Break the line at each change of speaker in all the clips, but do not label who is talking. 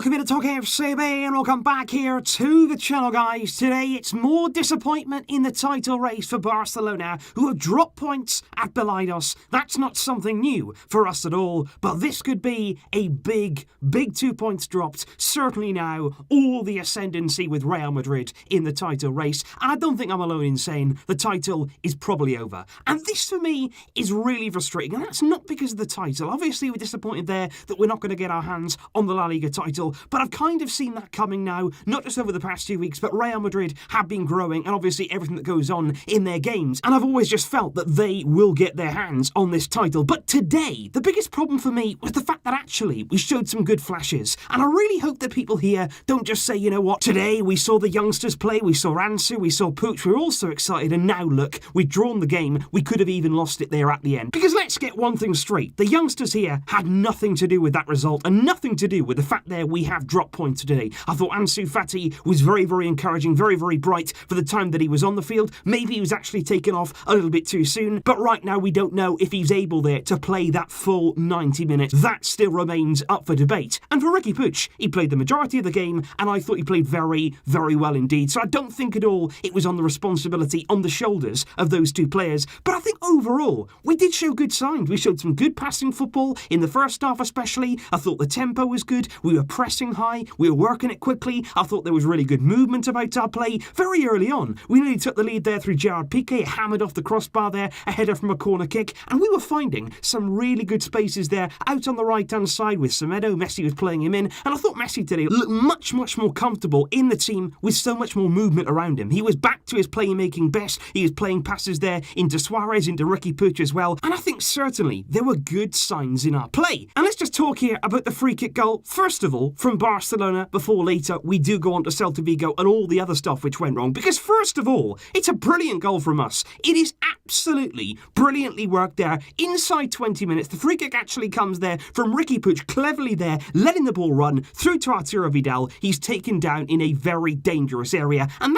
welcome to Talk FCB and welcome back here to the channel, guys. Today it's more disappointment in the title race for Barcelona, who have dropped points at Balaidos. That's not something new for us at all, but this could be a big 2 points dropped. Certainly now, all the ascendancy with Real Madrid in the title race. And I don't think I'm alone in saying the title is probably over. And this for me is really frustrating, and that's not because of the title. Obviously we're disappointed there that we're not going to get our hands on the La Liga title, but I've kind of seen that coming now, not just over the past 2 weeks, but Real Madrid have been growing, and obviously everything that goes on in their games, and I've always just felt that they will get their hands on this title. But today, the biggest problem for me was the fact that actually we showed some good flashes, and I really hope that people here don't just say, you know what, today we saw the youngsters play, we saw Ansu, we saw Puig, we were all so excited, and now look, we've drawn the game, we could have even lost it there at the end. Because let's get one thing straight, the youngsters here had nothing to do with that result, and nothing to do with the fact that we have dropped points today. I thought Ansu Fati was very encouraging, very bright for the time that he was on the field. Maybe he was actually taken off a little bit too soon, but right now we don't know if he's able there to play that full 90 minutes. That still remains up for debate. And for Ricky Puig, he played the majority of the game, and I thought he played very well indeed. So I don't think at all it was on the responsibility on the shoulders of those two players. But I think overall, we did show good signs. We showed some good passing football in the first half especially. I thought the tempo was good. We were pressing high. We were working it quickly. I thought there was really good movement about our play very early on. We nearly took the lead there through Gerard Piqué, hammered off the crossbar there, a header from a corner kick, and we were finding some really good spaces there out on the right-hand side with Semedo. Messi was playing him in, and I thought Messi today looked much more comfortable in the team with so much more movement around him. He was back to his playmaking best. He was playing passes there into Suarez, into Ricky Puig as well, and I think certainly there were good signs in our play. And let's just talk here about the free kick goal, first of all, from Barcelona, before later we do go on to Celta Vigo and all the other stuff which went wrong. Because first of all, it's a brilliant goal from us. It is absolutely brilliantly worked there. Inside 20 minutes, the free kick actually comes there from Ricky Puig, cleverly there, letting the ball run through to Arturo Vidal. He's taken down in a very dangerous area, and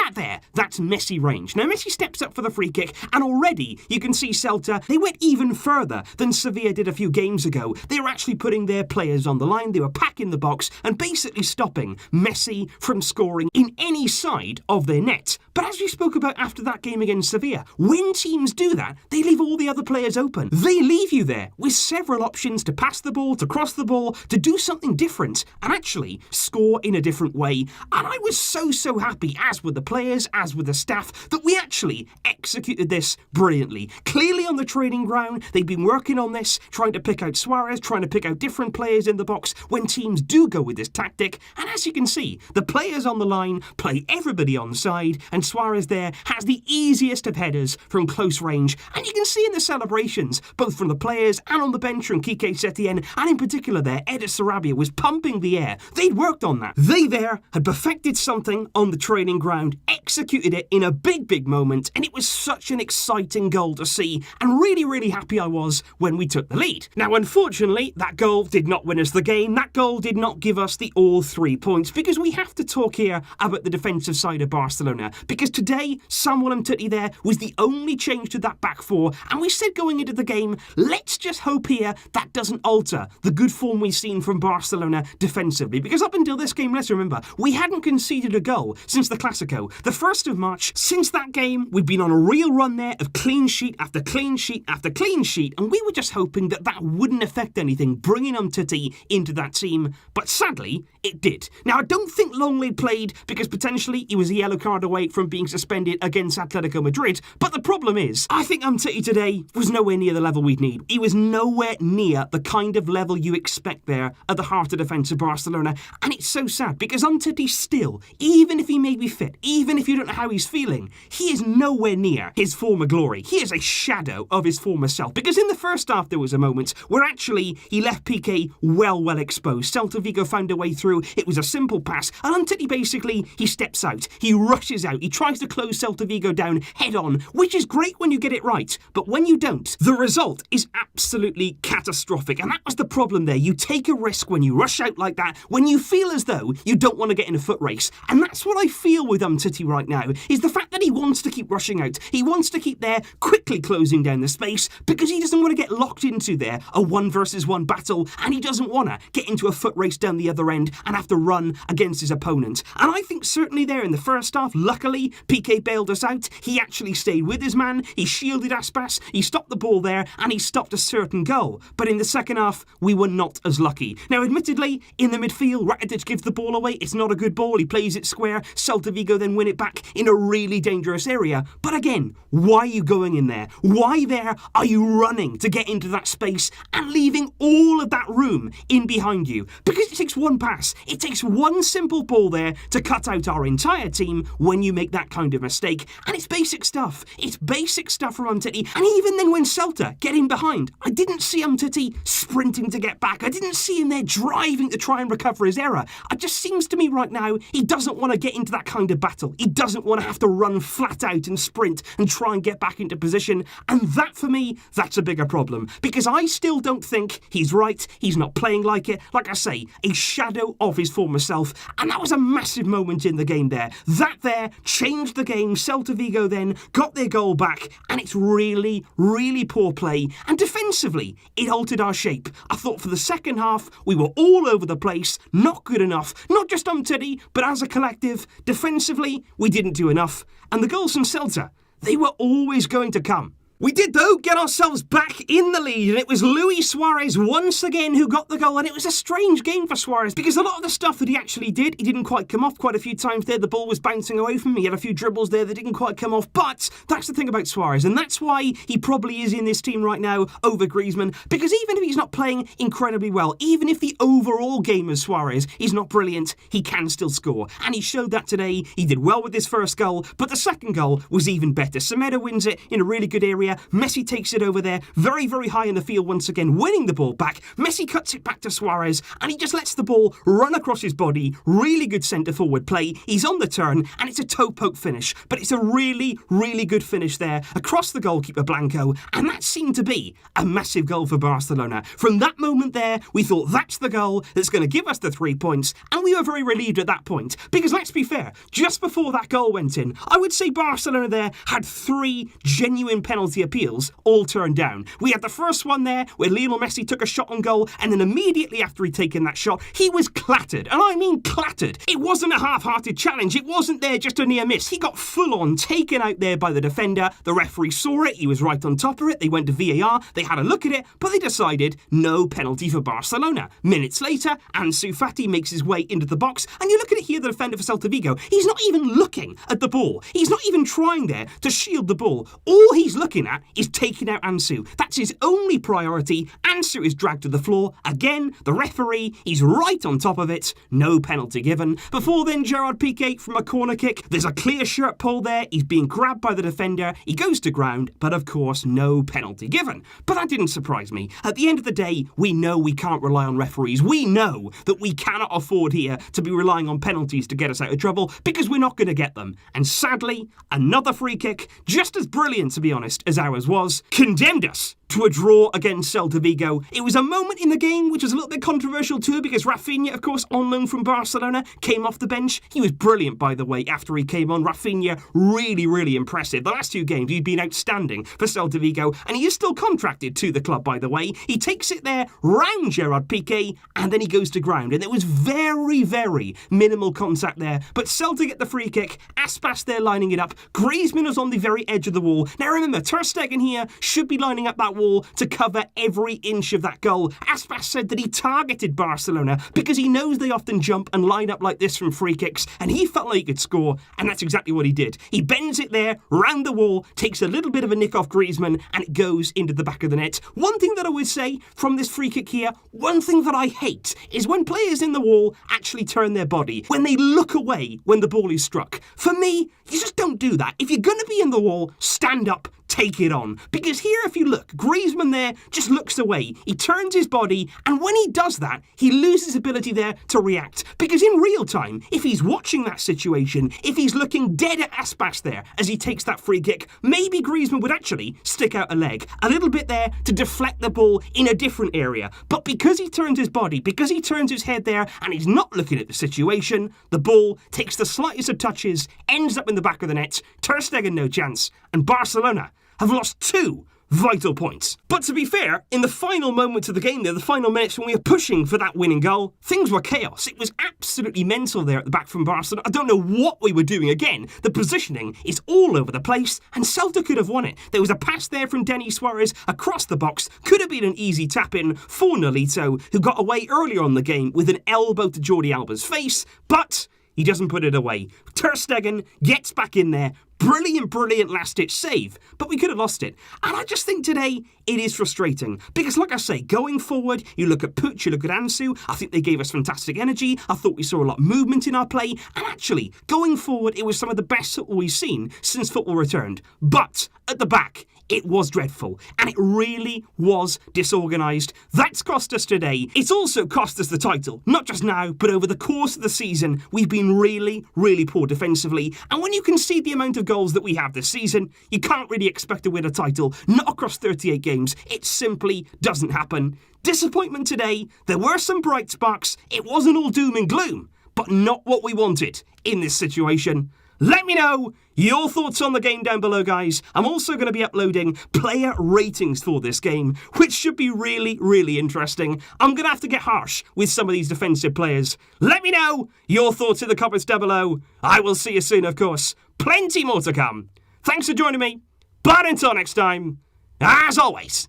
that's Messi range. Now Messi steps up for the free kick, and already you can see Celta, they went even further than Sevilla did a few games ago. They were actually putting their players on the line, they were packing the box, and basically stopping Messi from scoring in any side of their net. But as we spoke about after that game against Sevilla, when teams do that, they leave all the other players open. They leave you there with several options to pass the ball, to cross the ball, to do something different, and actually score in a different way. And I was so happy, as with the players, as with the staff, that we actually executed this brilliantly. Clearly on the training ground, they've been working on this, trying to pick out Suarez, trying to pick out different players in the box when teams do go with this tactic. And as you can see, the players on the line play everybody on side, and Suarez there has the easiest of headers from close range. And you can see in the celebrations, both from the players and on the bench from Quique Setien, and in particular there, Eder Sarabia was pumping the air. They'd worked on that. They there had perfected something on the training ground, executed it in a big moment, and it was such an exciting goal to see, and really happy I was when we took the lead. Now unfortunately, that goal did not win us the game. That goal did not give us the all 3 points, because we have to talk here about the defensive side of Barcelona, because today Samuel Umtiti there was the only change to that back four, and we said going into the game, let's just hope here that doesn't alter the good form we've seen from Barcelona defensively, because up until this game, let's remember, we hadn't conceded a goal since the Clásico, the 1st of March. Since that game, we've been on a real run there of clean sheet after clean sheet after clean sheet, and we were just hoping that that wouldn't affect anything, bringing Umtiti into that team, but sadly, it did. Now, I don't think Longley played because potentially he was a yellow card away from being suspended against Atletico Madrid, but the problem is, I think Umtiti today was nowhere near the level we'd need. He was nowhere near the kind of level you expect there at the heart of defence of Barcelona, and it's so sad because Umtiti still, even if he may be fit, even if you don't know how he's feeling, he is nowhere near his former glory. He is a shadow of his former self, because in the first half there was a moment where actually he left Piqué well exposed. Celta Vigo found a way through. It was a simple pass, and Umtiti basically, he steps out, he rushes out, he tries to close Celta Vigo down head on, which is great when you get it right, but when you don't, the result is absolutely catastrophic, and that was the problem there. You take a risk when you rush out like that, when you feel as though you don't want to get in a foot race, and that's what I feel with Umtiti right now, is the fact that he wants to keep rushing out, he wants to keep there quickly closing down the space, because he doesn't want to get locked into there a 1 versus 1 battle, and he doesn't want to get into a foot race down the other end and have to run against his opponent. And I think certainly there in the first half, luckily, Piqué bailed us out. He actually stayed with his man, he shielded Aspas, he stopped the ball there, and he stopped a certain goal. But in the second half, we were not as lucky. Now, admittedly, in the midfield, Rakitic gives the ball away. It's not a good ball. He plays it square. Celta Vigo then win it back in a really dangerous area. But again, why are you going in there? Why there are you running to get into that space and leaving all of that room in behind you? Because it takes one pass. It takes one simple ball there to cut out our entire team when you make that kind of mistake. And it's basic stuff. It's basic stuff from Umtiti. And even then when Celta get in behind, I didn't see Umtiti sprinting to get back. I didn't see him there driving to try and recover his error. It just seems to me right now he doesn't want to get into that kind of battle. He doesn't want to have to run flat out and sprint and try and get back into position. And that, for me, that's a bigger problem. Because I still don't think he's right. He's not playing like it. Like I say, a shadow of his former self. And that was a massive moment in the game there. That there changed the game. Celta Vigo then got their goal back. And it's really, really poor play. And defensively, it altered our shape. I thought for the second half, we were all over the place. Not good enough. Not just Umtiti, but as a collective. Defensively, we didn't do enough. And the goals from Celta, they were always going to come. We did, though, get ourselves back in the lead, and it was Luis Suarez once again who got the goal, and it was a strange game for Suarez, because a lot of the stuff that he actually did, he didn't quite come off quite a few times there. The ball was bouncing away from him. He had a few dribbles there that didn't quite come off, but that's the thing about Suarez, and that's why he probably is in this team right now over Griezmann, because even if he's not playing incredibly well, even if the overall game of Suarez is not brilliant, he can still score, and he showed that today. He did well with his first goal, but the second goal was even better. Semedo wins it in a really good area. Messi takes it over there, very, very high in the field once again, winning the ball back. Messi cuts it back to Suarez, and he just lets the ball run across his body. Really good centre-forward play. He's on the turn, and it's a toe-poke finish. But it's a really, really good finish there, across the goalkeeper Blanco, and that seemed to be a massive goal for Barcelona. From that moment there, we thought that's the goal that's going to give us the 3 points, and we were very relieved at that point. Because let's be fair, just before that goal went in, I would say Barcelona there had 3 genuine penalty appeals, all turned down. We had the first one there where Lionel Messi took a shot on goal, and then immediately after he'd taken that shot, he was clattered, and I mean clattered. It wasn't a half-hearted challenge. It wasn't there just a near miss. He got full-on taken out there by the defender. The referee saw it. He was right on top of it. They went to VAR. They had a look at it, but they decided no penalty for Barcelona. Minutes later, Ansu Fati makes his way into the box, and you look at it here, the defender for Celta Vigo, he's not even looking at the ball. He's not even trying there to shield the ball. All he's looking at is taking out Ansu. That's his only priority. Ansu is dragged to the floor. Again, the referee, he's right on top of it. No penalty given. Before then, Gerard Piqué from a corner kick. There's a clear shirt pull there. He's being grabbed by the defender. He goes to ground, but of course, no penalty given. But that didn't surprise me. At the end of the day, we know we can't rely on referees. We know that we cannot afford here to be relying on penalties to get us out of trouble, because we're not going to get them. And sadly, another free kick, just as brilliant to be honest as ours was, condemned us to a draw against Celta Vigo. It was a moment in the game which was a little bit controversial too, because Rafinha, of course, on loan from Barcelona, came off the bench. He was brilliant, by the way, after he came on. Rafinha, really, really impressive. The last 2 games, he's been outstanding for Celta Vigo, and he is still contracted to the club, by the way. He takes it there round Gerard Piqué, and then he goes to ground. And there was very, very minimal contact there. But Celta get the free kick. Aspas there lining it up. Griezmann was on the very edge of the wall. Now remember, Ter Stegen here should be lining up that wall to cover every inch of that goal. Aspas said that he targeted Barcelona because he knows they often jump and line up like this from free kicks, and he felt like he could score, and that's exactly what he did. He bends it there, round the wall, takes a little bit of a nick off Griezmann, and it goes into the back of the net. One thing that I would say from this free kick here, one thing that I hate is when players in the wall actually turn their body, when they look away when the ball is struck. For me, you just don't do that. If you're going to be in the wall, stand up, take it on. Because here, if you look, Griezmann there just looks away. He turns his body, and when he does that, he loses ability there to react. Because in real time, if he's watching that situation, if he's looking dead at Aspas there as he takes that free kick, maybe Griezmann would actually stick out a leg, a little bit there to deflect the ball in a different area. But because he turns his body, because he turns his head there, and he's not looking at the situation, the ball takes the slightest of touches, ends up in the back of the net. Ter Stegen no chance, and Barcelona have lost 2 vital points. But to be fair, in the final moments of the game there, the final minutes when we were pushing for that winning goal, things were chaos. It was absolutely mental there at the back from Barcelona. I don't know what we were doing again. The positioning is all over the place, and Celta could have won it. There was a pass there from Denis Suarez across the box. Could have been an easy tap-in for Nolito, who got away earlier on the game with an elbow to Jordi Alba's face, but he doesn't put it away. Ter Stegen gets back in there. Brilliant last-ditch save, but we could have lost it. And I just think today it is frustrating because, like I say, going forward, you look at Puig, you look at Ansu, I think they gave us fantastic energy. I thought we saw a lot of movement in our play, and actually, going forward, it was some of the best football we've seen since football returned. But at the back, it was dreadful, and it really was disorganised. That's cost us today. It's also cost us the title, not just now, but over the course of the season. We've been really poor defensively, and when you can see the amount of goals that we have this season, you can't really expect to win a title, not across 38 games. It simply doesn't happen. Disappointment today. There were some bright sparks. It wasn't all doom and gloom, but not what we wanted in this situation. Let me know your thoughts on the game down below, guys. I'm also going to be uploading player ratings for this game, which should be really interesting. I'm going to have to get harsh with some of these defensive players. Let me know your thoughts in the comments down below. I will see you soon, of course. Plenty more to come. Thanks for joining me. But until next time, as always,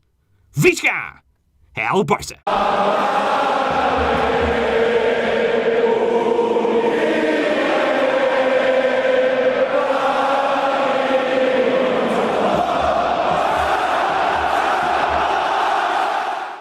Visca El Barça.